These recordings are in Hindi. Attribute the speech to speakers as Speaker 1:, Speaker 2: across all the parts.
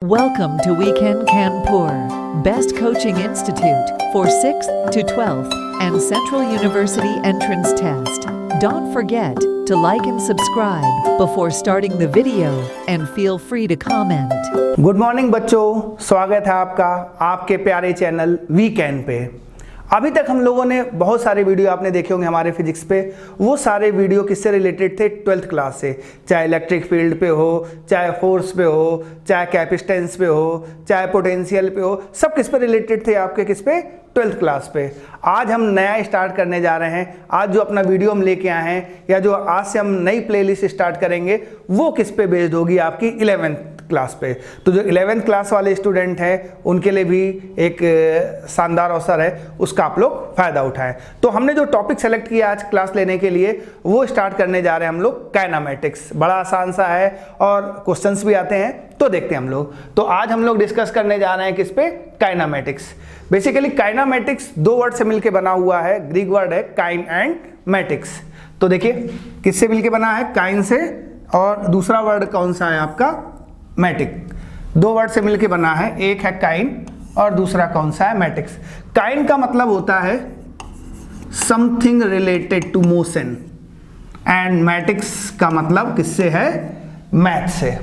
Speaker 1: Welcome to Weekend Kanpur, Best Coaching Institute for 6th to 12th and Central University Entrance Test. Don't forget to like and subscribe before starting the video and feel free to comment.
Speaker 2: Good morning बच्चों, स्वागत है आपका आपके प्यारे चैनल वीकेंड पे। अभी तक हम लोगों ने बहुत सारे वीडियो आपने देखे होंगे हमारे फिजिक्स पे। वो सारे वीडियो किससे रिलेटेड थे? 12th क्लास से। चाहे इलेक्ट्रिक फील्ड पे हो, चाहे फोर्स पे हो, चाहे कैपेसिटेंस पे हो, चाहे पोटेंशियल पे हो, सब किस पे रिलेटेड थे आपके? किस पे? 12th क्लास पे। आज हम नया स्टार्ट करने जा रहे हैं। आज जो अपना वीडियो हम लेके आए हैं या जो आज से हम नई प्लेलिस्ट स्टार्ट करेंगे वो किस पे बेस्ड होगी? आपकी 11th क्लास पे। तो जो 11th क्लास वाले स्टूडेंट हैं उनके लिए भी एक शानदार अवसर है, उसका आप लोग फायदा उठाएं। तो हमने जो टॉपिक सेलेक्ट किया आज क्लास लेने के लिए वो स्टार्ट करने जा रहे हैं हम लोग काइनेमेटिक्स। बड़ा आसान सा है और क्वेश्चंस भी आते हैं, तो देखते हैं हम लोग। तो आज हम लोग डिस्कस करने जा रहे हैं किस पे? काइनेमेटिक्स। बेसिकली काइनेमेटिक्स दो वर्ड से मिलकर बना हुआ है, ग्रीक वर्ड है काइन एंड मैटिक्स। तो देखिए किससे मिलकर बना है? काइन से, और दूसरा वर्ड कौन सा है आपका? मैटिक। दो वर्ड से मिलकर बना है, एक है काइन और दूसरा कौन सा है? मैटिक्स। काइन का मतलब होता है something related to motion and matics का मतलब किससे है? मैथ से।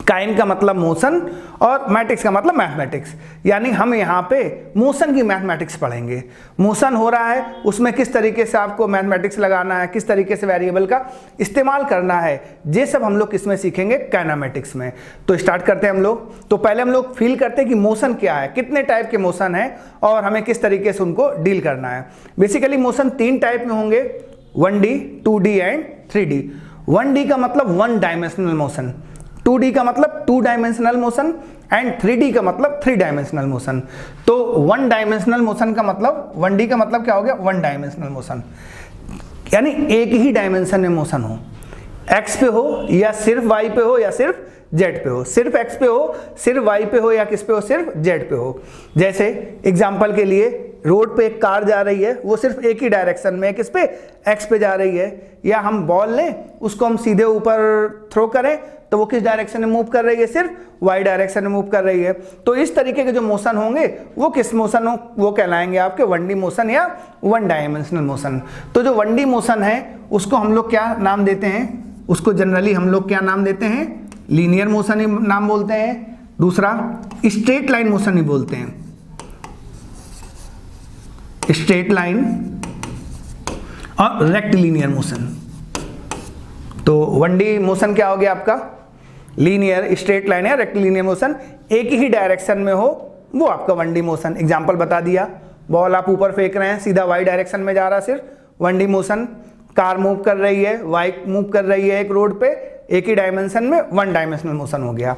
Speaker 2: काइन का मतलब मोशन और मैटिक्स का मतलब मैथमेटिक्स। यानी हम यहाँ पे मोशन की मैथमेटिक्स पढ़ेंगे। मोशन हो रहा है, उसमें किस तरीके से आपको मैथमेटिक्स लगाना है, किस तरीके से वेरिएबल का इस्तेमाल करना है, ये सब हम लोग किसमें सीखेंगे? काइनेमेटिक्स में। तो स्टार्ट करते हैं हम लोग। तो पहले हम लोग फील करते हैं कि मोशन क्या है, कितने टाइप के मोशन है और हमें किस तरीके से उनको डील करना है। बेसिकली मोशन तीन टाइप में होंगे, 1D, 2D and 3D। 1D का मतलब वन डायमेंशनल मोशन, 2D का मतलब two dimensional motion and 3D का मतलब थ्री डायमेंशनल मोशन। तो वन डायमेंशनल मोशन का मतलब 1D का मतलब क्या हो गया? वन डायमेंशनल मोशन, यानी एक ही डायमेंशन में मोशन हो, एक्स पे हो या सिर्फ वाई पे हो या सिर्फ जेड पे हो, सिर्फ एक्स पे हो, सिर्फ वाई पे हो या किस पे हो? सिर्फ जेड पे हो। जैसे एग्जांपल के लिए रोड पे एक कार जा रही है, वो सिर्फ एक ही डायरेक्शन में किस पे? एक्स पे जा रही है। या हम बॉल लें, उसको हम सीधे ऊपर थ्रो करें तो वो किस डायरेक्शन में मूव कर रही है? सिर्फ वाई डायरेक्शन में मूव कर रही है। तो इस तरीके के जो मोशन होंगे वो किस मोशन हो? वो कहलाएंगे आपके 1D मोशन या वन डायमेंशनल मोशन। तो जो 1D मोशन है उसको हम लोग क्या नाम देते हैं? उसको जनरली हम लोग क्या नाम देते हैं? लीनियर मोशन ही नाम बोलते हैं। दूसरा स्ट्रेट लाइन मोशन ही बोलते हैं, स्ट्रेट लाइन और रेक्टिलिनियर मोशन। तो 1D मोशन क्या हो गया आपका? लीनियर, स्ट्रेट लाइन या रेक्टिलिनियर मोशन, एक ही डायरेक्शन में हो, वो आपका 1D मोशन। एग्जांपल बता दिया, बॉल आप ऊपर फेंक रहे हैं, सीधा वाई डायरेक्शन में जा रहा है, सिर्फ 1D मोशन। कार मूव कर रही है, बाइक मूव कर रही है एक रोड पे, एक ही डायमेंशन में, वन डायमेंशनल मोशन हो गया।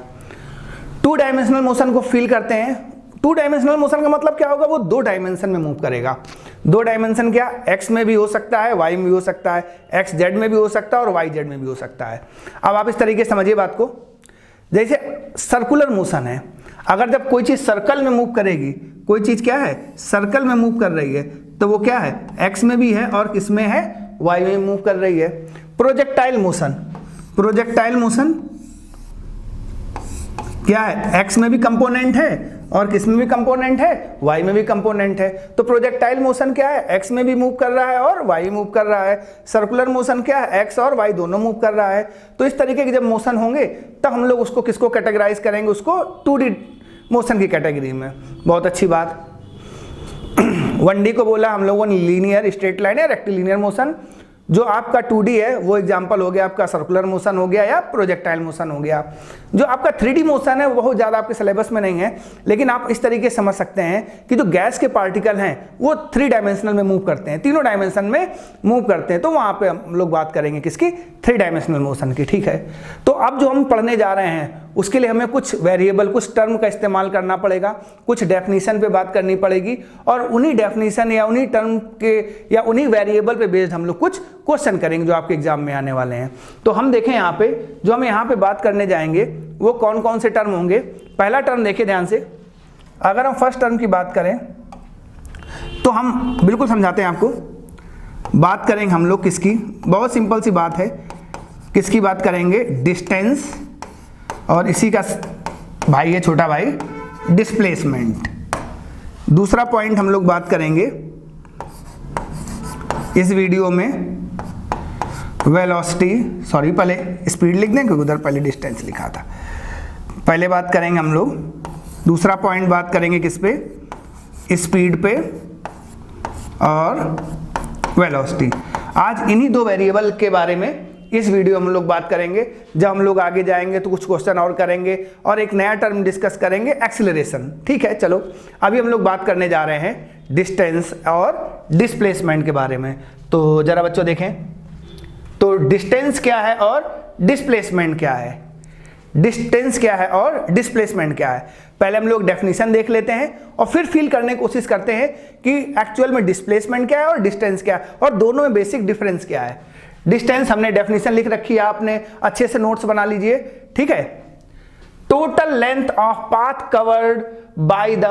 Speaker 2: टू डायमेंशनल मोशन को फील करते हैं। टू डायमेंशनल मोशन का मतलब क्या होगा? वो दो डायमेंशन में मूव करेगा। दो डायमेंशन क्या? एक्स में भी हो सकता है, वाई में भी हो सकता है, एक्स जेड में भी हो सकता है और वाई जेड में भी हो सकता है। अब आप इस तरीके से समझिए बात को। जैसे सर्कुलर मोशन है, अगर जब कोई चीज सर्कल में मूव करेगी, कोई चीज क्या है? सर्कल में मूव कर रही है, तो वो क्या है? एक्स में भी है और किस में है? वाई में मूव कर रही है। प्रोजेक्टाइल मोशन, प्रोजेक्टाइल मोशन क्या है? एक्स में भी कंपोनेंट है और किस में भी कंपोनेंट है? वाई में भी कंपोनेंट है। तो प्रोजेक्टाइल मोशन क्या है? एक्स में भी मूव कर रहा है और वाई मूव कर रहा है। सर्कुलर मोशन क्या है? एक्स और वाई दोनों मूव कर रहा है। तो इस तरीके के जब मोशन होंगे तब हम लोग उसको किसको कैटेगराइज करेंगे? उसको 2D मोशन की कैटेगरी में। बहुत अच्छी बात। 1D को बोला हम लोगों ने लीनियर, स्ट्रेट लाइन या रेक्टिलिनियर मोशन। जो आपका 2D है वो एग्जांपल हो गया आपका सर्कुलर मोशन हो गया या प्रोजेक्टाइल मोशन हो गया। जो आपका 3D मोशन है वो बहुत ज़्यादा आपके सिलेबस में नहीं है, लेकिन आप इस तरीके से समझ सकते हैं कि जो गैस के पार्टिकल हैं वो 3 डायमेंशनल में मूव करते हैं, तीनों डायमेंशन में मूव करते हैं। तो वहाँ पे हम लोग बात करेंगे किसकी? 3 डायमेंशनल मोशन की। ठीक है, तो अब जो हम पढ़ने जा रहे हैं उसके लिए हमें कुछ वेरिएबल, कुछ टर्म का इस्तेमाल करना पड़ेगा, कुछ डेफिनेशन पे बात करनी पड़ेगी और उन्हीं डेफिनेशन या उन्हीं टर्म के या उन्हीं वेरिएबल पे बेस्ड हम लोग कुछ क्वेश्चन करेंगे जो आपके एग्जाम में आने वाले हैं। तो हम देखें यहाँ पे जो हम यहाँ पे बात करने जाएंगे वो कौन कौन से टर्म होंगे। पहला टर्म देखिए ध्यान से। अगर हम फर्स्ट टर्म की बात करें तो हम बिल्कुल समझाते हैं आपको। बात करेंगे हम लोग किसकी? बहुत सिंपल सी बात है, किसकी बात करेंगे? डिस्टेंस और इसी का भाई है छोटा भाई डिस्प्लेसमेंट। दूसरा पॉइंट हम लोग बात करेंगे इस वीडियो में वेलोसिटी, सॉरी पहले स्पीड लिख दें क्योंकि उधर पहले डिस्टेंस लिखा था। पहले बात करेंगे हम लोग, दूसरा पॉइंट बात करेंगे किस पे, स्पीड पे और वेलोसिटी। आज इन्हीं दो वेरिएबल के बारे में इस वीडियो में हम लोग बात करेंगे। जब हम लोग आगे जाएंगे तो कुछ क्वेश्चन और करेंगे और एक नया टर्म डिस्कस करेंगे, एक्सीलरेशन। ठीक है, चलो अभी हम लोग बात करने जा रहे हैं डिस्टेंस और डिस्प्लेसमेंट के बारे में। तो जरा बच्चों देखें, तो डिस्टेंस क्या है और डिस्प्लेसमेंट क्या है। डिस्टेंस क्या है और डिस्प्लेसमेंट क्या है, पहले हम लोग डेफिनेशन देख लेते हैं और फिर फील करने की कोशिश करते हैं कि एक्चुअल में डिस्प्लेसमेंट क्या है और डिस्टेंस क्या है और दोनों में बेसिक डिफरेंस क्या है। डिस्टेंस हमने डेफिनेशन लिख रखी है, आपने अच्छे से नोट्स बना लीजिए। ठीक है, total length of path covered by the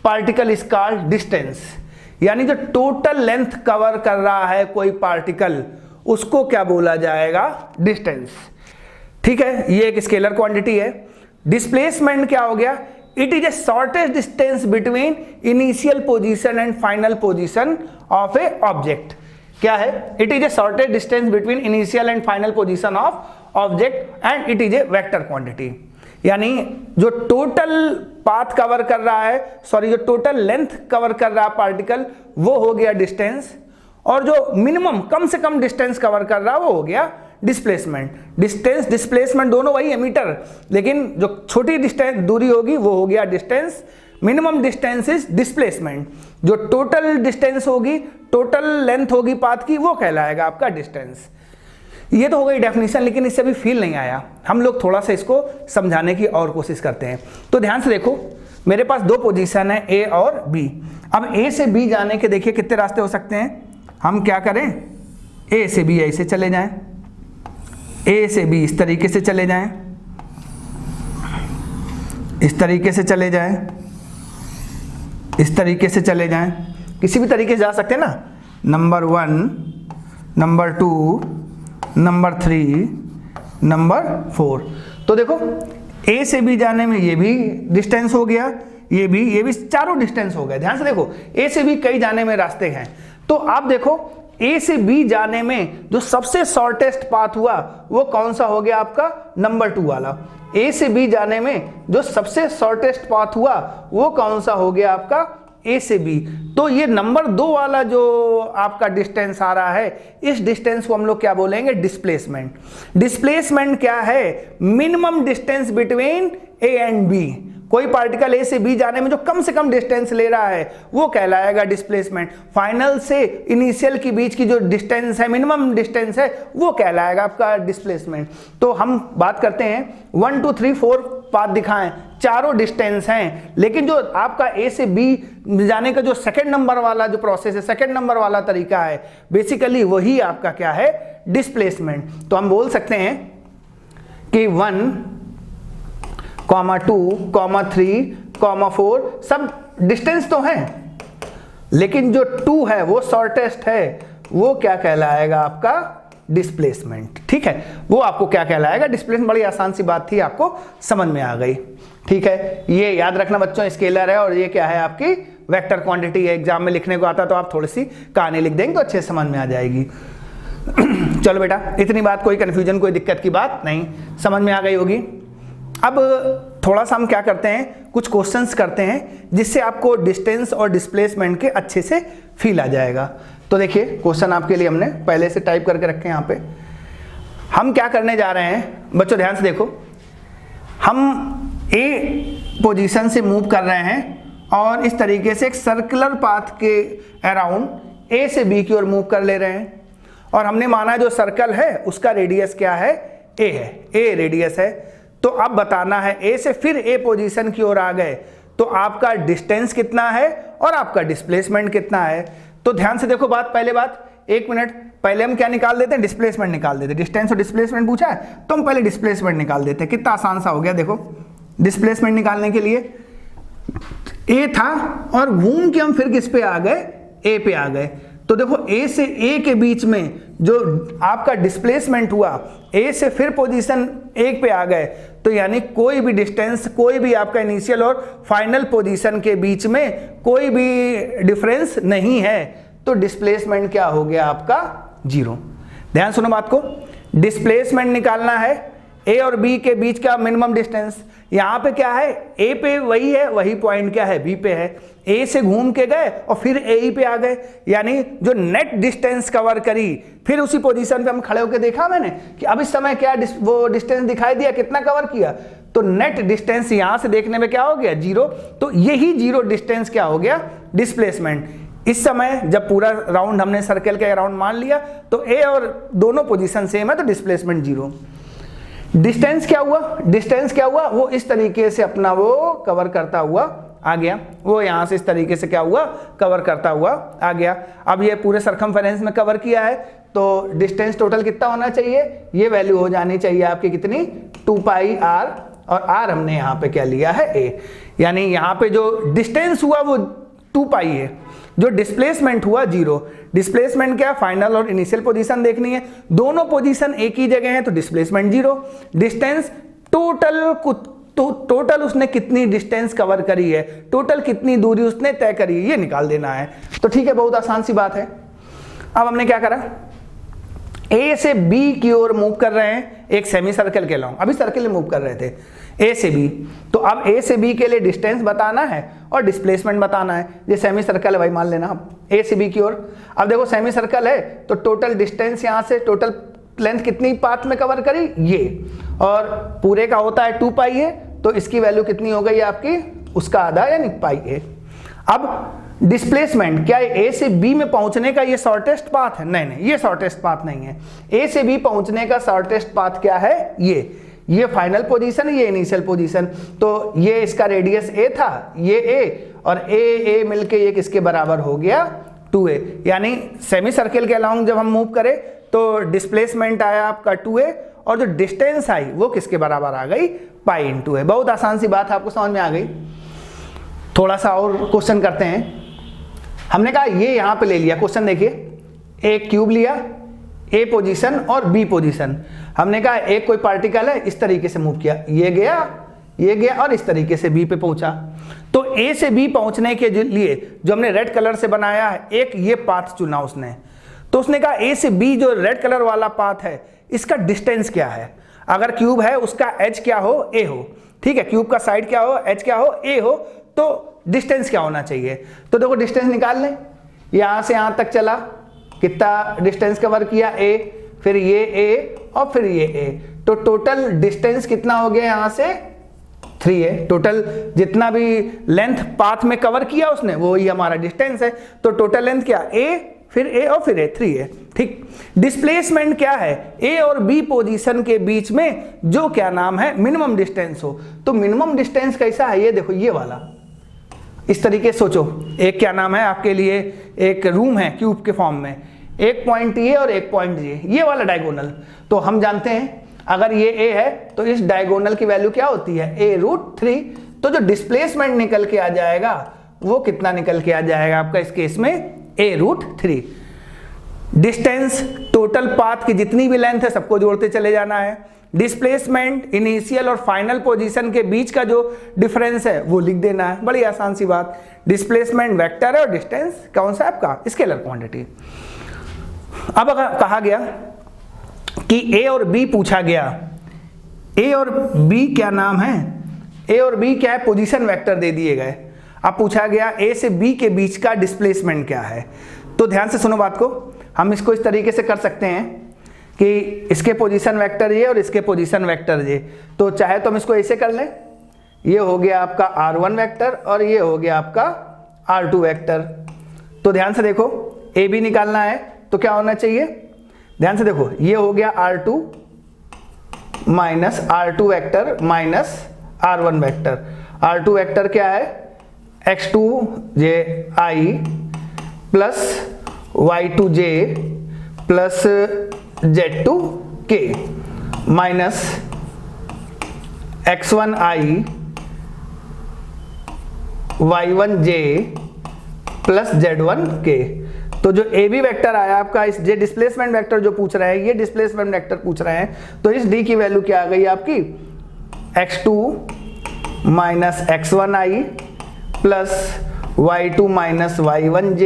Speaker 2: particle is called distance. यानी जो टोटल लेंथ कवर कर रहा है कोई पार्टिकल, उसको क्या बोला जाएगा, डिस्टेंस। ठीक है, ये एक स्केलर क्वांटिटी है। डिस्प्लेसमेंट क्या हो गया, it is A shortest distance between initial position and final position of A object. क्या है, it is A shortest distance between initial and final position of object and it is a vector quantity. यानी जो टोटल पाथ कवर कर रहा है, सॉरी जो टोटल लेंथ कवर कर रहा है पार्टिकल, वो हो गया डिस्टेंस, और जो मिनिमम कम से कम डिस्टेंस कवर कर रहा है वो हो गया डिस्प्लेसमेंट। डिस्टेंस डिस्प्लेसमेंट दोनों वही है मीटर, लेकिन जो छोटी डिस्टेंस दूरी होगी वो हो गया distance. Minimum distance is displacement. जो टोटल डिस्टेंस होगी, टोटल लेंथ होगी पाथ की, वो कहलाएगा आपका डिस्टेंस। ये तो हो गई डेफिनेशन, लेकिन इससे भी फील नहीं आया। हम लोग थोड़ा सा इसको समझाने की और कोशिश करते हैं। तो ध्यान से देखो, मेरे पास दो पोजीशन है ए और बी। अब ए से बी जाने के देखिए कितने रास्ते हो सकते हैं। हम क्या करें, ए से बी ऐसे चले जाएं, ए से बी इस तरीके से चले जाएं, इस तरीके से चले जाएं, इस तरीके से चले जाएं, किसी भी तरीके से जा सकते हैं ना। Number 1, number 2, number 3, number 4। तो देखो ए से बी जाने में ये भी डिस्टेंस हो गया, ये भी चारों डिस्टेंस हो गए। ध्यान से देखो, ए से बी कई जाने में रास्ते हैं। तो आप देखो ए से बी जाने में जो सबसे शॉर्टेस्ट पाथ हुआ वो कौन सा हो गया आपका, नंबर 2 वाला। ए से बी जाने में जो सबसे शॉर्टेस्ट पाथ हुआ वो कौन सा हो गया आपका, ए से बी। तो ये नंबर 2 वाला जो आपका डिस्टेंस आ रहा है, इस डिस्टेंस को हम लोग क्या बोलेंगे, डिस्प्लेसमेंट। डिस्प्लेसमेंट क्या है, minimum distance between A and B. कोई पार्टिकल ए से बी जाने में जो कम से कम डिस्टेंस ले रहा है वो कहलाएगा डिस्प्लेसमेंट। फाइनल से इनिशियल के बीच की जो डिस्टेंस है, मिनिमम डिस्टेंस है, वो कहलाएगा आपका डिस्प्लेसमेंट। तो हम बात करते हैं 1 2 3 4 पाथ दिखाएं, चारों डिस्टेंस हैं, लेकिन जो आपका ए से बी जाने का जो सेकंड नंबर वाला जो प्रोसेस है, सेकंड नंबर वाला तरीका है, बेसिकली वही आपका क्या है, डिस्प्लेसमेंट। तो हम बोल सकते हैं कि 1, 2, 3, 4 सब डिस्टेंस तो हैं, लेकिन जो 2 है वो शॉर्टेस्ट है, वो क्या कहलाएगा आपका, डिस्प्लेसमेंट। ठीक है, वो आपको क्या कहलाएगा, डिस्प्लेसमेंट। बड़ी आसान सी बात थी, आपको समझ में आ गई। ठीक है, ये याद रखना बच्चों, स्केलर है और ये क्या है आपकी वेक्टर क्वांटिटी है। एग्जाम में लिखने को आता तो आप थोड़ी सी कहानी लिख देंगे तो अच्छे से समझ में आ जाएगी। चलो बेटा, इतनी बात, कोई कंफ्यूजन कोई दिक्कत की बात नहीं, समझ में आ गई होगी। अब थोड़ा सा हम क्या करते हैं, कुछ क्वेश्चंस करते हैं जिससे आपको डिस्टेंस और डिस्प्लेसमेंट के अच्छे से फील आ जाएगा। तो देखिए क्वेश्चन आपके लिए हमने पहले से टाइप करके रखे हैं यहाँ पे। हम क्या करने जा रहे हैं बच्चों, ध्यान से देखो, हम ए पोजीशन से मूव कर रहे हैं और इस तरीके से एक सर्कुलर पाथ के अराउंड ए से बी की ओर मूव कर ले रहे हैं, और हमने माना जो सर्कल है उसका रेडियस क्या है, ए है, ए रेडियस है। तो अब बताना है ए से फिर ए पोजीशन की ओर आ गए तो आपका डिस्टेंस कितना है और आपका डिस्प्लेसमेंट कितना है। तो ध्यान से देखो बात, पहले बात, एक मिनट, पहले हम क्या निकाल देते हैं, डिस्प्लेसमेंट निकाल देते हैं। डिस्टेंस और डिस्प्लेसमेंट पूछा है तो हम पहले डिस्प्लेसमेंट निकाल देते हैं। कितना आसान सा हो गया, देखो डिस्प्लेसमेंट निकालने के लिए ए था और घूम के हम फिर किस पे आ गए, ए पे आ गए। तो देखो ए से ए के बीच में जो आपका डिस्प्लेसमेंट हुआ, ए से फिर पोजीशन 1 पे आ गए तो यानी कोई भी डिस्टेंस, कोई भी आपका इनिशियल और फाइनल पोजीशन के बीच में कोई भी डिफरेंस नहीं है, तो डिस्प्लेसमेंट क्या हो गया आपका 0। ध्यान सुनो बात को, डिस्प्लेसमेंट निकालना है ए और बी के बीच का मिनिमम डिस्टेंस। यहां पे क्या है, ए पे वही है, वही पॉइंट क्या है, बी पे है। ए से घूम के गए और फिर ए पे आ गए, यानी जो नेट डिस्टेंस कवर करी, फिर उसी पोजीशन पे हम खड़े होकर देखा मैंने कि अब इस समय क्या वो डिस्टेंस दिखाई दिया, कितना कवर किया, तो नेट डिस्टेंस यहां से देखने में क्या हो गया 0। तो यही 0 डिस्टेंस क्या हो गया, डिस्प्लेसमेंट। इस समय जब पूरा राउंड हमने सर्कल के राउंड मान लिया, तो ए और दोनों पोजीशन सेम है, तो डिस्प्लेसमेंट 0। डिस्टेंस क्या हुआ, डिस्टेंस क्या हुआ, वो इस तरीके से अपना वो कवर करता हुआ आ गया, वो यहां से इस तरीके से क्या हुआ, कवर करता हुआ आ गया। अब ये पूरे सरकमफेरेंस में कवर किया है, तो डिस्टेंस टोटल कितना होना चाहिए, ये वैल्यू हो जानी चाहिए आपकी कितनी, 2 पाई r, और r हमने यहाँ पे क्या लिया है a, यानी यहाँ पे जो डिस्टेंस हुआ वो 2 पाई है, जो डिस्प्लेसमेंट हुआ 0। डिस्प्लेसमेंट क्या, फाइनल और इनिशियल पोजीशन देखनी है, दोनों पोजीशन एक ही जगह है, तो डिस्प्लेसमेंट 0। डिस्टेंस टोटल उसने कितनी डिस्टेंस कवर करी है, टोटल कितनी दूरी उसने तय करी है, ये निकाल देना है। तो ठीक है, बहुत आसान सी बात है। अब हमने क्या करा, ए से बी की ओर मूव कर रहे हैं एक सेमी सर्कल के लॉन्ग, अभी सर्कल में मूव कर रहे थे ए से बी, तो अब ए से बी के लिए डिस्टेंस बताना है और डिस्प्लेसमेंट बताना है। ये सेमी सर्कल है भाई, मान लेना आप ए से बी की ओर। अब देखो सेमी सर्कल है, तो टोटल डिस्टेंस यहाँ से, टोटल लेंथ कितनी पाथ में कवर करी ये, और पूरे का होता है 2 पाई है, तो इसकी वैल्यू कितनी हो गई आपकी, उसका आधा यानी पाई है। अब डिस्प्लेसमेंट क्या है, ए से बी में पहुंचने का ये शॉर्टेस्ट पाथ है, नहीं नहीं ये शॉर्टेस्ट पाथ नहीं है। ए से बी पहुंचने का शॉर्टेस्ट पाथ क्या है, ये फाइनल पोजीशन है, ये इनिशियल पोजीशन, तो ये इसका रेडियस ए था, ये ए और ए मिलके ये किसके बराबर हो गया 2a, यानी सेमी सर्कल के अलाउंग जब हम मूव करें तो डिस्प्लेसमेंट आया आपका 2a, और जो डिस्टेंस आई वो किसके बराबर आ गई, पाई इंटू a। बहुत आसान सी बात, आपको समझ में आ गई। थोड़ा सा और क्वेश्चन करते हैं। हमने कहा ये यहां पे ले लिया, क्वेश्चन देखिए, एक क्यूब लिया, ए पोजीशन और बी पोजीशन। हमने कहा एक कोई पार्टिकल है, इस तरीके से मूव किया, ये गया और इस तरीके से बी पे पहुंचा। तो ए से बी पहुंचने के लिए जो हमने रेड कलर से बनाया है, एक ये पाथ चुना उसने, तो उसने कहा ए से बी जो रेड कलर वाला पाथ है, इसका डिस्टेंस क्या है। अगर क्यूब है उसका एज क्या हो, ए हो, ठीक है, क्यूब का साइड क्या हो, एज क्या हो, ए हो, तो डिस्टेंस क्या होना चाहिए। तो देखो डिस्टेंस निकाल लें, यहां से यहां तक चला, कितना डिस्टेंस कवर किया a, फिर ये a और फिर ये a, तो टोटल डिस्टेंस कितना हो गया, यहां से 3 है। टोटल जितना भी लेंथ पाथ में कवर किया उसने, वो ही हमारा डिस्टेंस है। तो टोटल लेंथ क्या, a फिर a और फिर a, 3 है। ठीक, डिस्प्लेसमेंट क्या है, a और b पोजीशन के बीच में जो क्या नाम है मिनिमम डिस्टेंस हो। तो मिनिमम डिस्टेंस कैसा है, ये देखो ये वाला, इस तरीके से सोचो, एक क्या नाम है आपके लिए, एक रूम है क्यूब के फॉर्म में, एक पॉइंट ये और एक पॉइंट ये वाला डायगोनल। तो हम जानते हैं अगर ये a है तो इस डायगोनल की वैल्यू क्या होती है, a√3। तो जो डिस्प्लेसमेंट निकल के आ जाएगा वो कितना निकल के आ जाएगा आपका इस केस में, a√3। डिस्टेंस टोटल पाथ की जितनी भी लेंथ है सबको जोड़ते चले जाना है। डिस्प्लेसमेंट इनिशियल और फाइनल पोजीशन के बीच का जो डिफरेंस है वो लिख देना है, बड़ी आसान सी बात। डिस्प्लेसमेंट वेक्टर है और डिस्टेंस कौन सा आपका, स्केलर क्वांटिटी। अब अगर कहा गया कि ए और बी पूछा गया, ए और बी क्या नाम है, ए और बी क्या है, पोजीशन वेक्टर दे दिए गए। अब पूछा गया ए से बी के बीच का डिस्प्लेसमेंट क्या है। तो ध्यान से सुनो बात को, हम इसको इस तरीके से कर सकते हैं कि इसके पोजीशन वेक्टर ये और इसके पोजीशन वेक्टर ये। तो चाहे तो हम इसको ऐसे कर लें, ये हो गया आपका r1 वेक्टर और ये हो गया आपका r2 वेक्टर। तो ध्यान से देखो, ए बी निकालना है तो क्या होना चाहिए, ध्यान से देखो, ये हो गया r2 minus r2 vector minus r1 vector. r2 vector क्या है, x2ji plus y2j plus z2k minus x1i y1j plus z1k। तो जो ए बी वेक्टर आया आपका, इस जे डिस्प्लेसमेंट वेक्टर जो पूछ रहे हैं, ये डिस्प्लेसमेंट वेक्टर पूछ रहे हैं, तो इस डी की वैल्यू क्या आ गई आपकी, x2 minus x1i plus y2 minus y1j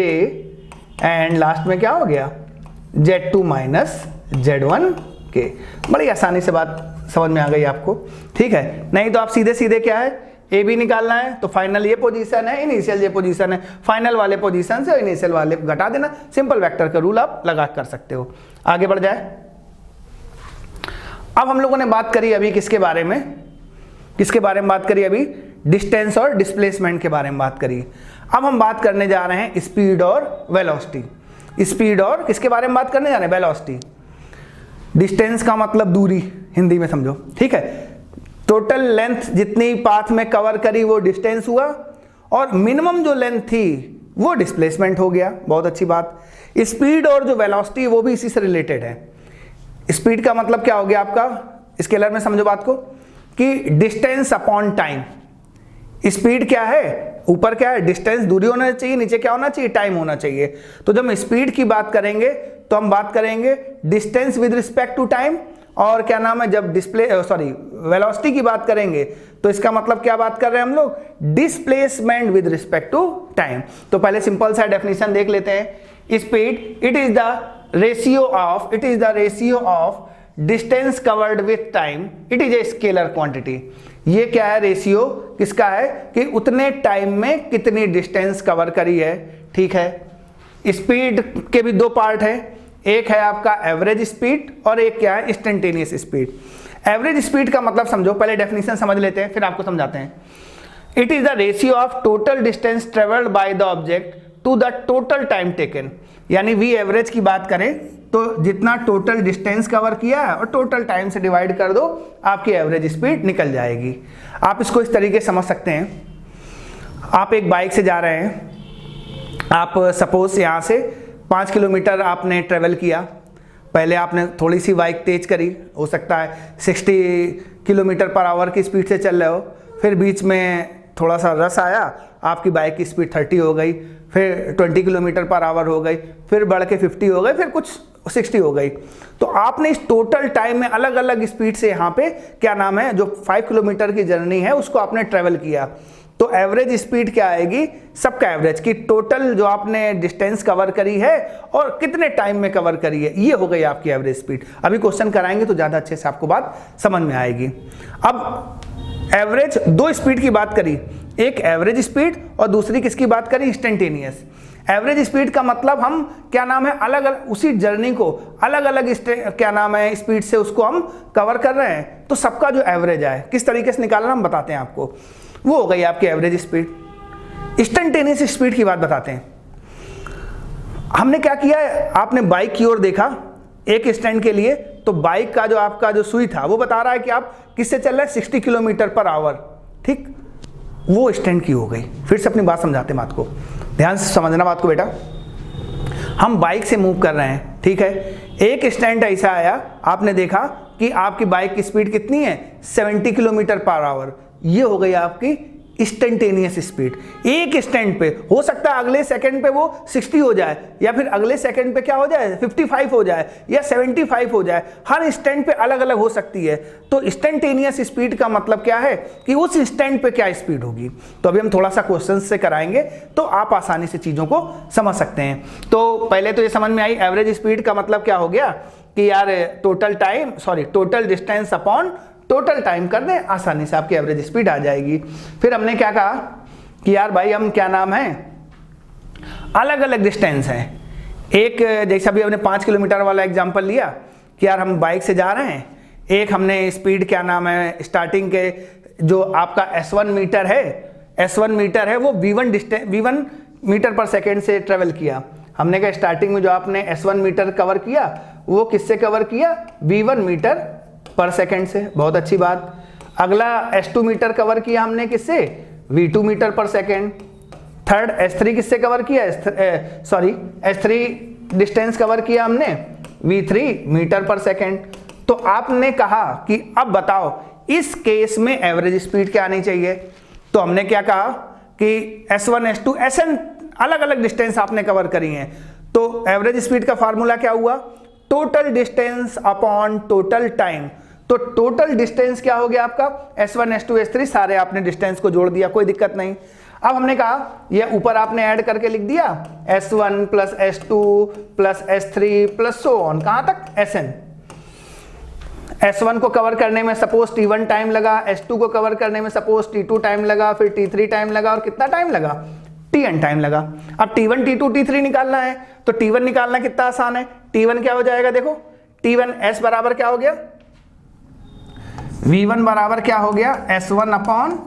Speaker 2: and last में क्या हो गया z2 माइनस z1k। बड़ी आसानी से बात समझ में आ गई आपको, ठीक है। नहीं तो आप सीधे सीधे क्या है ए बी निकालना है तो फाइनल ये पोजीशन है, इनिशियल ये पोजीशन है, फाइनल वाले पोजीशन से इनिशियल वाले को घटा देना, सिंपल वेक्टर का रूल आप लगा कर सकते हो। आगे बढ़ जाए। अब हम लोगों ने बात करी अभी किसके बारे में बात करी अभी डिस्टेंस और डिस्प्लेसमेंट के बारे में बात करी। अब हम बात करने जा रहे हैं स्पीड और वेलोसिटी। स्पीड और किसके बारे में बात करने जा रहे हैं, वेलोसिटी। डिस्टेंस का मतलब दूरी, हिंदी में समझो, ठीक है। टोटल लेंथ जितनी पाथ में कवर करी वो डिस्टेंस हुआ और मिनिमम जो लेंथ थी वो डिस्प्लेसमेंट हो गया। बहुत अच्छी बात। स्पीड और जो वेलोसिटी वो भी इसी से रिलेटेड है। स्पीड का मतलब क्या हो गया आपका, स्केलर में समझो बात को कि डिस्टेंस अपॉन टाइम। स्पीड क्या है, ऊपर क्या है डिस्टेंस दूरी होना चाहिए, नीचे क्या होना चाहिए टाइम होना चाहिए। तो जब हम स्पीड की बात करेंगे तो हम बात करेंगे distance with respect to time, और क्या नाम है जब वेलोसिटी की बात करेंगे तो इसका मतलब क्या बात कर रहे हैं हम लोग, displacement with respect to time. तो पहले सिंपल सा डेफिनेशन देख लेते हैं। Speed it is the ratio of distance covered with time, it is a scalar quantity. ये क्या है, रेशियो किसका है कि उतने टाइम में कितनी डिस्टेंस कवर करी है, ठीक है। स्पीड के भी दो पार्ट है, एक है आपका एवरेज स्पीड और एक क्या है इंस्टेंटेनियस स्पीड। एवरेज स्पीड का मतलब समझो, पहले डेफिनेशन समझ लेते हैं फिर आपको समझाते हैं। It is the ratio of total distance travelled by the object to the total time taken. यानी वी एवरेज की बात करें तो जितना टोटल डिस्टेंस कवर किया है और टोटल टाइम से डिवाइड कर दो, आपकी एवरेज स्पीड निकल जाएगी। आप इसको इस तरीके से समझ सकते हैं। आप एक बाइक से जा रहे हैं, आप सपोज यहाँ से 5 किलोमीटर आपने ट्रेवल किया। पहले आपने थोड़ी सी बाइक तेज करी, हो सकता है 60 किलोमीटर पर आवर की स्पीड से चल रहे हो, फिर बीच में थोड़ा सा रस आया, आपकी बाइक की स्पीड 30 हो गई, फिर 20 किलोमीटर पर आवर हो गई, फिर बढ़ के 50 हो गई, फिर कुछ 60 हो गई। तो आपने इस टोटल टाइम में अलग अलग स्पीड से यहाँ पे क्या नाम है जो 5 किलोमीटर की जर्नी है उसको आपने ट्रेवल किया। तो एवरेज स्पीड क्या आएगी, सबका एवरेज की टोटल जो आपने डिस्टेंस कवर करी है और कितने टाइम में कवर करी है, ये हो गई आपकी एवरेज स्पीड। अभी क्वेश्चन कराएंगे तो ज़्यादा अच्छे से आपको बात समझ में आएगी। अब एवरेज दो स्पीड की बात करी, एक एवरेज स्पीड और दूसरी किसकी बात करी, इंस्टेंटेनियस। एवरेज स्पीड का मतलब हम क्या नाम है अलग अलग उसी जर्नी को अलग अलग क्या नाम है स्पीड से उसको हम कवर कर रहे हैं, तो सबका जो एवरेज है किस तरीके से निकालना हम बताते हैं आपको। वो हो गई आपकी एवरेज स्पीड। इंस्टेंटेनियस स्पीड की बात बताते हैं। हमने क्या किया है, आपने बाइक की ओर देखा एक स्टैंड के लिए, तो बाइक का जो आपका जो सुई था वो बता रहा है कि आप किससे चल रहे हैं 60 किलोमीटर पर आवर, ठीक। वो स्टैंड की हो गई। फिर से अपनी बात समझाते हैं, बात को ध्यान से समझना बात को बेटा। हम बाइक से मूव कर रहे हैं, ठीक है। एक स्टैंड ऐसा आया, आपने देखा कि आपकी बाइक की स्पीड कितनी है 70 किलोमीटर पर आवर। ये हो गई आपकी इंस्टेंटेनियस स्पीड। एक स्टैंड पे हो सकता है अगले सेकंड पे वो 60 हो जाए, या फिर अगले सेकंड पे क्या हो जाए 55 हो जाए या 75 हो जाए। हर स्टैंड पे अलग अलग हो सकती है। तो इंस्टेंटेनियस स्पीड का मतलब क्या है कि उस स्टैंड पे क्या स्पीड होगी। तो अभी हम थोड़ा सा क्वेश्चन से कराएंगे तो आप आसानी से चीजों को समझ सकते हैं। तो पहले तो ये समझ में आई एवरेज स्पीड का मतलब क्या हो गया कि यार total distance upon total time कर दें, आसानी से आपकी एवरेज स्पीड आ जाएगी। फिर हमने क्या कहा कि यार भाई हम क्या नाम है अलग अलग डिस्टेंस हैं। एक जैसा भी हमने 5 किलोमीटर वाला एग्जांपल लिया कि यार हम बाइक से जा रहे हैं, एक हमने स्पीड क्या नाम है स्टार्टिंग के जो आपका S1 मीटर है वो V1 मीटर पर सेकेंड से ट्रेवल किया। हमने कहा स्टार्टिंग में जो आपने S1 मीटर कवर किया वो किससे कवर किया, V1 मीटर पर सेकेंड से। बहुत अच्छी बात। अगला S2 मीटर कवर किया हमने किससे, V2 मीटर पर सेकेंड। थर्ड S3 किससे कवर किया, S3 डिस्टेंस कवर किया हमने V3 मीटर पर सेकेंड। तो आपने कहा कि अब बताओ इस केस में एवरेज स्पीड क्या आनी चाहिए। तो हमने क्या कहा कि S1 S2 SN अलग अलग डिस्टेंस आपने कवर करी हैं। तो एवरेज स्पीड का फार्मूला क्या हुआ, total distance upon total time. तो टोटल डिस्टेंस क्या हो गया आपका, S1 S2 S3 सारे आपने डिस्टेंस को जोड़ दिया, कोई दिक्कत नहीं। अब हमने कहा ये ऊपर आपने ऐड करके लिख दिया S1 plus S2 plus S3 plus so on, कहां तक Sn। S1 को कवर करने में सपोज T1 टाइम लगा, S2 को कवर करने में सपोज T2 टाइम लगा, फिर T3 टाइम लगा, और कितना टाइम लगा, Tn टाइम लगा। अब T1 T2 T3 निकालना है, तो T1 निकालना कितना आसान है, T1 क्या हो जाएगा, देखो T1 S बराबर क्या हो गया, V1 बराबर क्या हो गया S1 अपॉन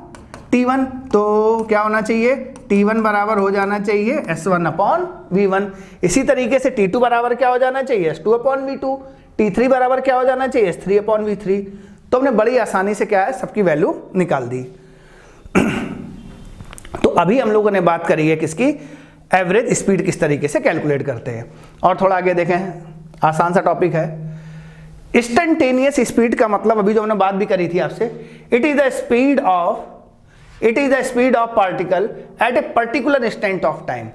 Speaker 2: T1, तो क्या होना चाहिए, T1 बराबर हो जाना चाहिए S1 अपॉन V1। इसी तरीके से T2 बराबर क्या हो जाना चाहिए, S2 अपॉन V2। T3 बराबर क्या हो जाना चाहिए, S3 अपॉन V3। तो हमने बड़ी आसानी से क्या है, सबकी वैल्यू निकाल दी। तो अभी हम लोगों ने बात करी है किसकी, एवरेज स्पीड किस तरीके से कैलकुलेट करते हैं। और थोड़ा आगे देखें, आसान सा टॉपिक है। इंस्टेंटेनियस स्पीड का मतलब अभी जो हमने बात भी करी थी आपसे, it is the speed of particle at a particular instant of time.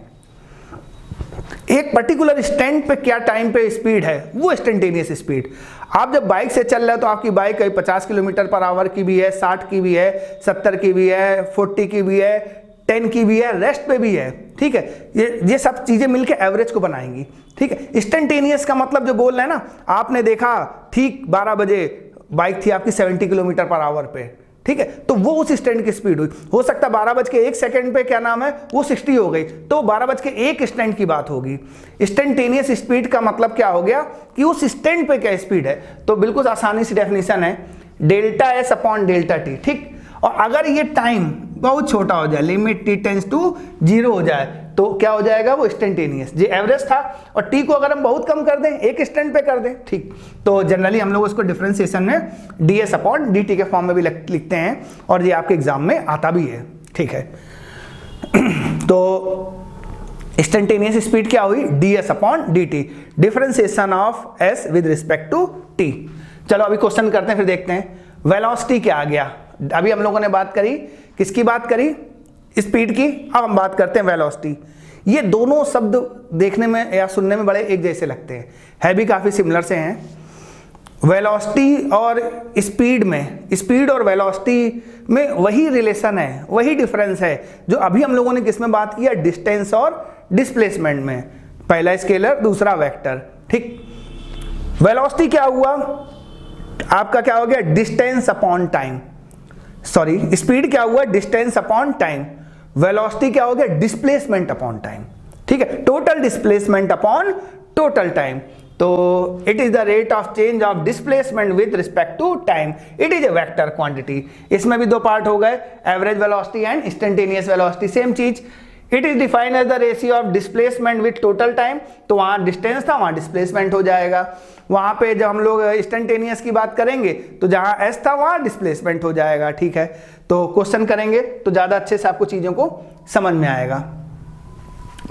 Speaker 2: एक पर्टिकुलर इंस्टेंट पे क्या टाइम पे स्पीड है, वो इंस्टेंटेनियस स्पीड। आप जब बाइक से चल रहे हो तो आपकी बाइक कहीं 50 किलोमीटर पर आवर की भी है, 60 की भी है, 70 की भी है, 40 की भी है, 10 की भी है, रेस्ट पे भी है, ठीक है। ये सब चीजें मिलकर एवरेज को बनाएंगी, ठीक है। इंस्टेंटेनियस का मतलब जो बोल रहे हैं ना, आपने देखा ठीक 12 बजे बाइक थी आपकी 70 किलोमीटर पर आवर पे, ठीक है, तो वो उस इंस्टेंट की स्पीड हुई। हो सकता है 12:01 पे क्या नाम है वो 60 हो गई, तो 12:01 इंस्टेंट की बात होगी। इंस्टेंटेनियस स्पीड का मतलब क्या हो गया कि उस इंस्टेंट पे क्या स्पीड है। तो बिल्कुल आसानी से डेफिनेशन है delta S upon delta T, ठीक। और अगर ये टाइम बहुत छोटा हो जाए, लिमिट t टेंस टू 0 हो जाए, तो क्या हो जाएगा वो इंस्टेंटेनियस। जो एवरेज था, और t को अगर हम बहुत कम कर दें, एक इंस्टेंट पे कर दें, ठीक, तो जनरली हम लोग उसको डिफरेंशिएशन में ds अपॉन dt के फॉर्म में भी लिखते हैं, और ये आपके एग्जाम में आता भी है, ठीक है। तो इंस्टेंटेनियस स्पीड क्या हुई, ds upon dt, differentiation of s with respect to t। चलो अभी क्वेश्चन करते हैं, फिर देखते हैं वेलोसिटी क्या आ गया। अभी हम लोगों ने बात करी, किसकी बात करी, स्पीड की। अब हम बात करते हैं वेलोसिटी। ये दोनों शब्द देखने में या सुनने में बड़े एक जैसे लगते हैं, है भी काफी सिमिलर से हैं। वेलोसिटी और स्पीड में, स्पीड और वेलोसिटी में वही रिलेशन है, वही डिफरेंस है जो अभी हम लोगों ने किसमें बात किया, डिस्टेंस और डिस्प्लेसमेंट में। पहला स्केलर, दूसरा वेक्टर, ठीक। वेलोसिटी क्या हुआ आपका, क्या हो गया, distance upon time. Sorry, speed क्या हुआ, डिस्टेंस अपॉन टाइम। वेलोसिटी क्या हो गया, डिस्प्लेसमेंट अपॉन टाइम, ठीक है। Total displacement upon total time. तो it is the rate of change of displacement with respect to time, it is a vector quantity. इसमें भी दो पार्ट हो गए, average velocity and instantaneous velocity, same चीज। It is defined as the ratio of displacement with total time, तो वहां डिस्टेंस था वहां डिस्प्लेसमेंट हो जाएगा। वहां पे जब हम लोग इंस्टेंटेनियस की बात करेंगे तो जहां एस था वहां डिस्प्लेसमेंट हो जाएगा, ठीक है। तो क्वेश्चन करेंगे तो ज्यादा अच्छे से आपको चीजों को समझ में आएगा।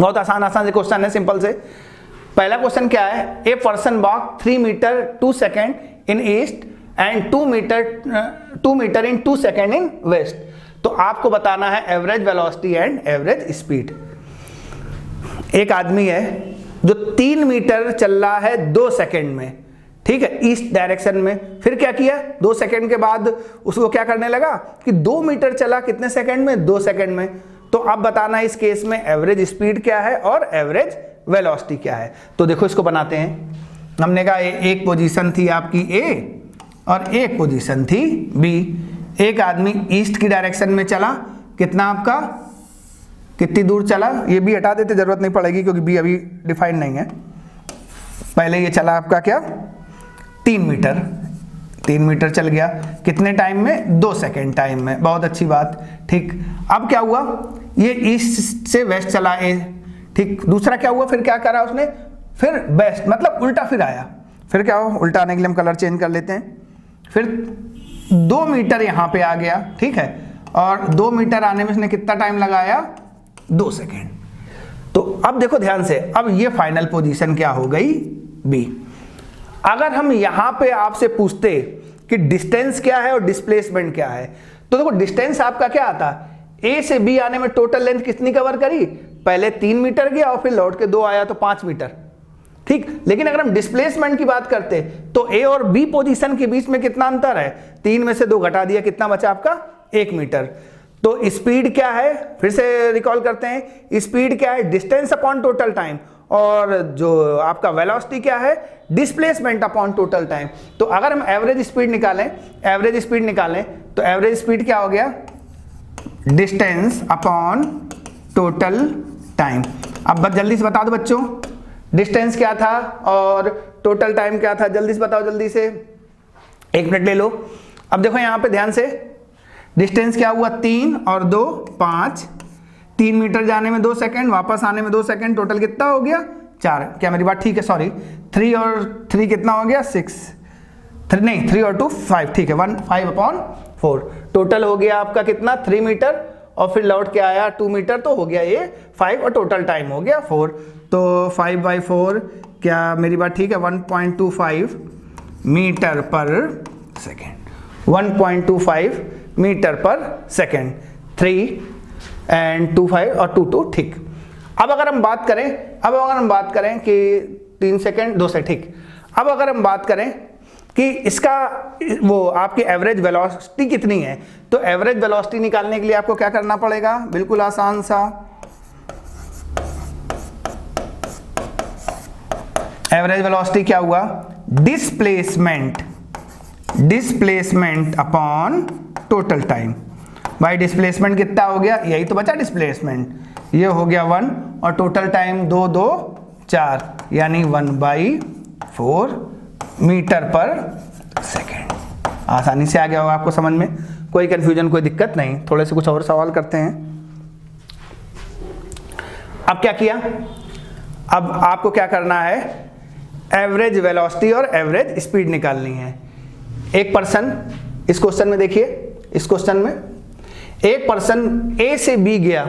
Speaker 2: बहुत आसान से क्वेश्चन है, सिंपल से। पहला क्वेश्चन क्या है, a person walk 3 metre 2 second in east and 2 metre in 2 second in west. तो आपको बताना है average velocity and average speed. एक आदमी है जो 3 मीटर चल रहा है 2 सेकेंड में, ठीक है, ईस्ट डायरेक्शन में। फिर क्या किया, 2 सेकेंड के बाद उसको क्या करने लगा कि 2 मीटर चला कितने सेकेंड में, 2 सेकेंड में। तो अब बताना इस केस में एवरेज स्पीड क्या है और एवरेज वेलोसिटी क्या है। तो देखो इसको बनाते हैं। हमने कहा एक पोजीशन थी आपकी ए और एक पोजीशन थी बी। एक आदमी ईस्ट की डायरेक्शन में चला, कितना आपका, कितनी दूर चला, ये भी हटा देते, जरूरत नहीं पड़ेगी क्योंकि बी अभी डिफाइंड नहीं है। पहले ये चला आपका क्या, 3 मीटर, 3 मीटर चल गया कितने टाइम में, 2 सेकेंड टाइम में। बहुत अच्छी बात, ठीक। अब क्या हुआ, ये ईस्ट से वेस्ट चला ए, ठीक। दूसरा क्या हुआ, फिर क्या करा उसने, फिर वेस्ट, मतलब उल्टा फिर आया। फिर क्या हो, उल्टा आने के लिए हम कलर चेंज कर लेते हैं। फिर 2 मीटर यहां पे आ गया, ठीक है, और 2 मीटर आने में इसने कितना टाइम लगाया, 2 सेकेंड। तो अब देखो ध्यान से, अब ये फाइनल पोजीशन क्या हो गई, बी। अगर हम यहां पे आपसे पूछते कि डिस्टेंस क्या है और डिस्प्लेसमेंट क्या है, तो देखो डिस्टेंस आपका क्या आता, ए से बी आने में टोटल लेंथ कितनी कवर करी, पहले 3 मीटर गया और फिर लौट के 2 आया तो 5 मीटर, ठीक। लेकिन अगर हम डिस्प्लेसमेंट की बात करते तो ए और बी पोजीशन के बीच में कितना अंतर है, 3 में से 2 घटा दिया, कितना बचा आपका 1 मीटर। तो स्पीड क्या है, फिर से रिकॉल करते हैं, स्पीड क्या है, डिस्टेंस अपॉन टोटल टाइम, और जो आपका वेलोसिटी क्या है, डिस्प्लेसमेंट अपॉन टोटल टाइम। तो अगर हम एवरेज स्पीड निकालें तो एवरेज स्पीड क्या हो गया, डिस्टेंस अपॉन टोटल टाइम। अब बस जल्दी से बता दो बच्चों, डिस्टेंस क्या था और टोटल टाइम क्या था, जल्दी से बताओ, जल्दी से, 1 मिनट ले लो। अब देखो यहां पे ध्यान से, डिस्टेंस क्या हुआ, 3 और 2 5, 3 मीटर जाने में 2 सेकंड, वापस आने में 2 सेकंड, टोटल कितना हो गया 4। क्या मेरी बात ठीक है, सॉरी, 3 और 3 कितना हो गया 6, 3 और 2 5, ठीक है, 5/4, टोटल हो गया आपका कितना 3 मीटर, और फिर लौट के आया 2 मीटर, तो हो गया ये 5, और टोटल टाइम हो गया 4। तो 5/4, क्या मेरी बात ठीक है, 1.25 मीटर पर सेकेंड, 1.25 मीटर पर सेकेंड, 3 एंड 2 5 और 2 2, ठीक। अब अगर हम बात करें कि 3 सेकेंड 2 से, ठीक। अब अगर हम बात करें कि इसका वो आपकी एवरेज वेलोसिटी कितनी है, तो एवरेज वेलोसिटी निकालने के लिए आपको क्या करना पड़ेगा, बिल्कुल आसान सा, एवरेज वेलोसिटी क्या हुआ, डिस्प्लेसमेंट अपॉन टोटल टाइम। भाई डिस्प्लेसमेंट कितना हो गया, यही तो बचा डिस्प्लेसमेंट, ये हो गया 1, और टोटल टाइम 2 2 4, यानी 1/4 मीटर पर सेकेंड। आसानी से आ गया होगा आपको समझ में, कोई कंफ्यूजन, कोई दिक्कत नहीं। थोड़े से कुछ और सवाल करते हैं। अब क्या किया, अब आपको क्या करना है, एवरेज वेलोसिटी और एवरेज स्पीड निकालनी है। एक पर्सन, इस क्वेश्चन में देखिए, इस क्वेश्चन में एक पर्सन ए से बी गया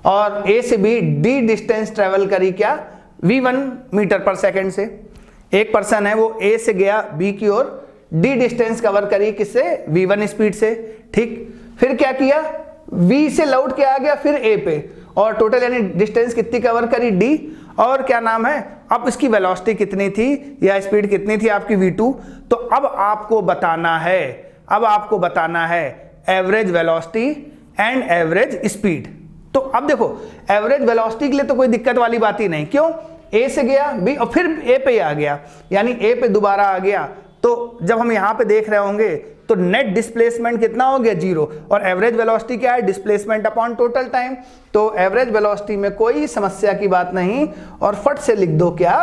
Speaker 2: और ए से बी डी डिस्टेंस ट्रेवल करी क्या, v1 मीटर पर सेकेंड से। एक पर्सन है वो ए से गया बी की ओर, डी डिस्टेंस कवर करी किससे, v1 स्पीड से, ठीक। फिर क्या किया, v से लौट के आ गया फिर ए पे, और टोटल यानी डिस्टेंस कितनी कवर करी, d, और क्या नाम है, अब इसकी वेलोसिटी कितनी थी या स्पीड कितनी थी आपकी v2। तो अब आपको बताना है average velocity and average speed. तो अब देखो एवरेज वेलोसिटी के लिए तो कोई दिक्कत वाली बात ही नहीं, क्यों, ए से गया बी और फिर ए पे आ गया, यानी ए पे दोबारा आ गया। तो जब हम यहां पे देख रहे होंगे तो नेट डिस्प्लेसमेंट कितना हो गया 0, और एवरेज वेलोसिटी क्या है, डिस्प्लेसमेंट अपॉन टोटल टाइम। तो एवरेज वेलोसिटी में कोई समस्या की बात नहीं, और फट से लिख दो क्या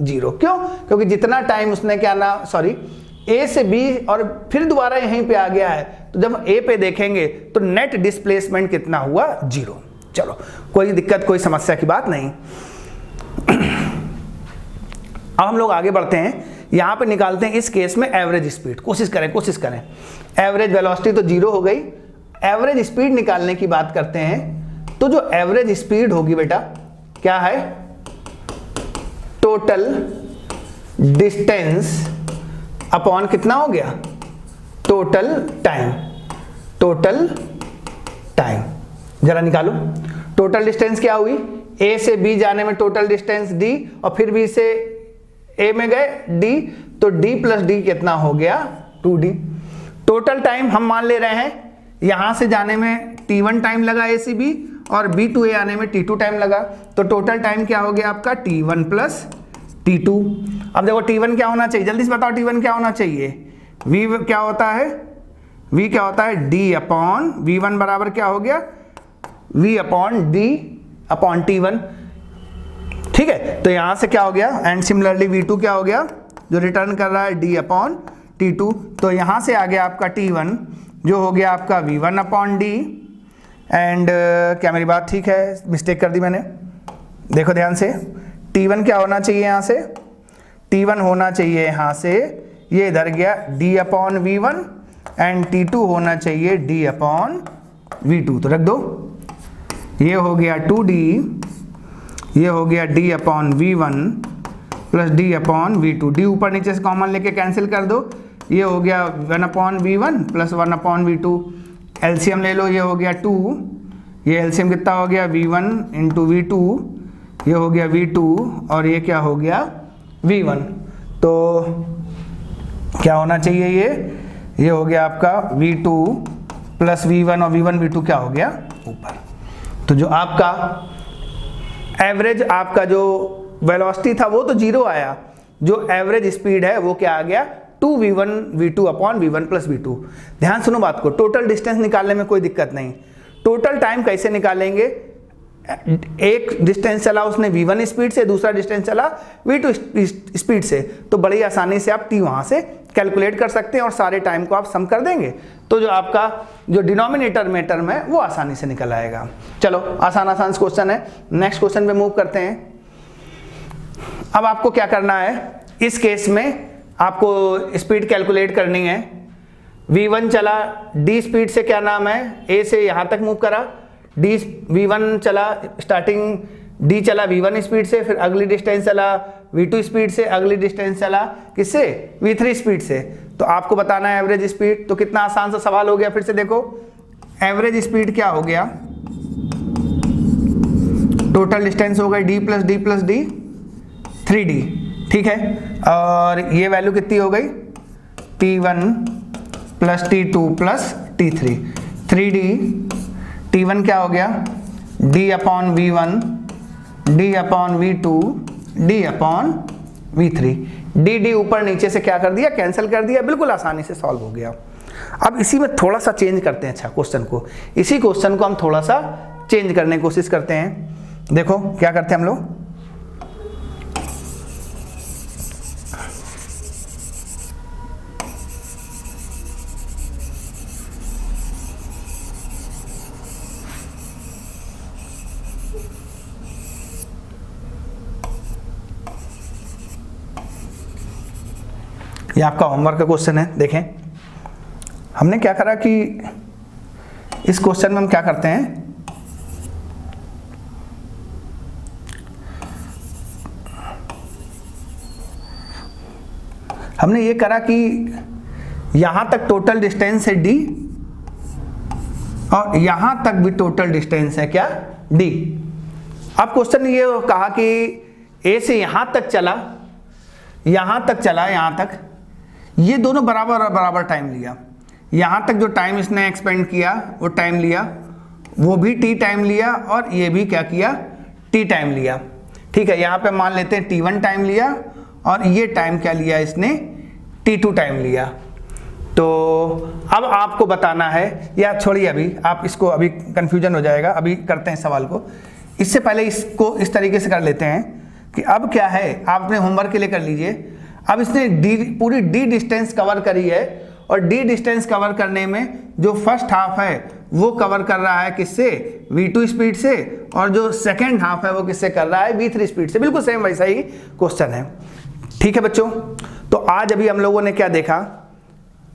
Speaker 2: 0, क्यों, क्योंकि जितना टाइम उसने क्या ना, सॉरी, ए से बी और फिर दोबारा यहीं पे आ गया है, तो जब ए पे देखेंगे तो नेट डिस्प्लेसमेंट कितना हुआ 0। चलो कोई दिक्कत, कोई समस्या की बात नहीं। अब हम लोग आगे बढ़ते हैं, यहां पे निकालते हैं इस केस में एवरेज स्पीड। कोशिश करें, एवरेज वेलोसिटी तो 0 हो गई, एवरेज स्पीड निकालने की बात करते हैं। तो जो एवरेज स्पीड होगी बेटा क्या है, टोटल डिस्टेंस अपॉन कितना हो गया, टोटल टाइम। जरा निकालो, टोटल डिस्टेंस क्या हुई, ए से बी जाने में टोटल डिस्टेंस d, और फिर बी से ए में गए d, तो d प्लस d कितना हो गया 2d। टोटल टाइम हम मान ले रहे हैं, यहां से जाने में t1 टाइम लगा ए से बी, और b टू ए आने में t2 टाइम लगा, तो टोटल टाइम क्या हो गया आपका t1 प्लस t2। अब देखो t1 क्या होना चाहिए, जल्दी से बताओ t1 क्या होना चाहिए, v क्या होता है d अपॉन v1 बराबर क्या हो गया, v upon d upon t1, ठीक है। तो यहां से क्या हो गया, एंड सिमिलरली v2 क्या हो गया, जो रिटर्न कर रहा है d अपॉन t2। तो यहां से आ गया आपका t1 जो हो गया आपका v1 अपॉन d, एंड क्या मेरी बात ठीक है, मिस्टेक कर दी मैंने, देखो ध्यान से, t1 क्या होना चाहिए, यहाँ से t1 होना चाहिए, यहाँ से ये इधर गया d upon v1, and t2 होना चाहिए d अपॉन v2। तो रख दो, ये हो गया 2d, ये हो गया d upon v1 plus d upon v2, d ऊपर नीचे से कॉमन लेके कैंसिल कर दो, ये हो गया 1 upon v1 plus 1 upon v2। LCM ले लो, ये हो गया 2, ये एलसीएम कितना हो गया v1 इंटू v2, ये हो गया v2, और ये क्या हो गया v1। तो क्या होना चाहिए, ये हो गया आपका v2 प्लस v1 और v1 v2 क्या हो गया ऊपर। तो जो आपका एवरेज आपका जो वेलोसिटी था वो तो 0 आया, जो एवरेज स्पीड है वो क्या आ गया 2v1 v2 upon v1 plus v2। ध्यान सुनो बात को, टोटल डिस्टेंस निकालने में कोई दिक्कत नहीं। टोटल टाइम कैसे निकालेंगे, एक डिस्टेंस चला उसने v1 स्पीड से, दूसरा डिस्टेंस चला v2 स्पीड से, तो बड़ी आसानी से आप t वहां से कैलकुलेट कर सकते हैं और सारे टाइम को आप सम कर देंगे, तो जो आपका जो डिनोमिनेटर में टर्म है वो आसानी से निकल आएगा। चलो आसान क्वेश्चन है, नेक्स्ट क्वेश्चन पे मूव करते हैं। अब आपको क्या करना है, इस केस में आपको स्पीड कैलकुलेट करनी है। v1 चला d स्पीड से, क्या नाम है, a से यहां तक मूव करा, v1 चला स्टार्टिंग, d चला v1 स्पीड से, फिर अगली डिस्टेंस चला v2 स्पीड से, अगली डिस्टेंस चला किससे v3 स्पीड से। तो आपको बताना है एवरेज स्पीड। तो कितना आसान सा सवाल हो गया, फिर से देखो एवरेज स्पीड क्या हो गया, टोटल डिस्टेंस हो गई d plus D plus D 3d, ठीक है, और ये वैल्यू कितनी हो गई t1 plus t2 plus t3, 3d, t1 क्या हो गया d upon v1, d upon v2, d upon v3, dd ऊपर नीचे से क्या कर दिया, कैंसिल कर दिया, बिल्कुल आसानी से सॉल्व हो गया। अब इसी में थोड़ा सा चेंज करते हैं, अच्छा क्वेश्चन को, इसी क्वेश्चन को हम थोड़ा सा चेंज करने की कोशिश करते हैं। देखो क्या करते हैं हम लोग, ये आपका होमवर्क का क्वेश्चन है। देखें हमने क्या करा कि इस क्वेश्चन में हम क्या करते हैं, हमने ये करा कि यहां तक टोटल डिस्टेंस है d और यहां तक भी टोटल डिस्टेंस है क्या d। अब क्वेश्चन ये कहा कि a से यहां तक चला, यहां तक चला, यहां तक, ये दोनों बराबर टाइम लिया। यहां तक जो टाइम इसने एक्सपेंड किया वो टाइम लिया, वो भी t टाइम लिया, और ये भी क्या किया t टाइम लिया, ठीक है। यहां पे मान लेते हैं t1 टाइम लिया और ये टाइम क्या लिया इसने t2 टाइम लिया। तो अब आपको बताना है, या छोड़िए अभी आप इसको, अभी कंफ्यूजन हो जाएगा, अभी करते हैं सवाल को। इससे पहले इसको इस तरीके से कर लेते हैं कि अब क्या है, आप अपने होमवर्क के लिए कर लीजिए। अब इसने पूरी d डिस्टेंस कवर करी है, और d डिस्टेंस कवर करने में जो फर्स्ट हाफ है वो कवर कर रहा है किससे, v2 स्पीड से, और जो सेकेंड हाफ है वो किससे कर रहा है, v3 स्पीड से। बिल्कुल सेम वैसा ही क्वेश्चन है, ठीक है बच्चों। तो आज अभी हम लोगों ने क्या देखा,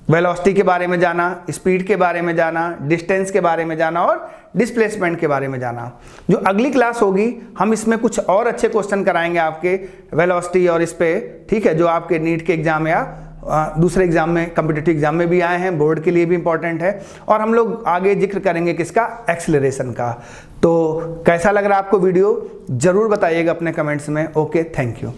Speaker 2: वेलोसिटी के बारे में जाना, स्पीड के बारे में जाना, डिस्टेंस के बारे में जाना और डिस्प्लेसमेंट के बारे में जाना। जो अगली क्लास होगी हम इसमें कुछ और अच्छे क्वेश्चन कराएंगे आपके वेलोसिटी और इस पे, ठीक है, जो आपके नीट के एग्जाम या दूसरे एग्जाम में, कॉम्पिटिटिव एग्जाम में भी आए हैं, बोर्ड के लिए भी इंपॉर्टेंट है। और हम लोग आगे जिक्र करेंगे किसका, एक्सेलरेशन का। तो कैसा लग रहा है आपको वीडियो, जरूर बताइएगा अपने कमेंट्स में। Okay, thank you.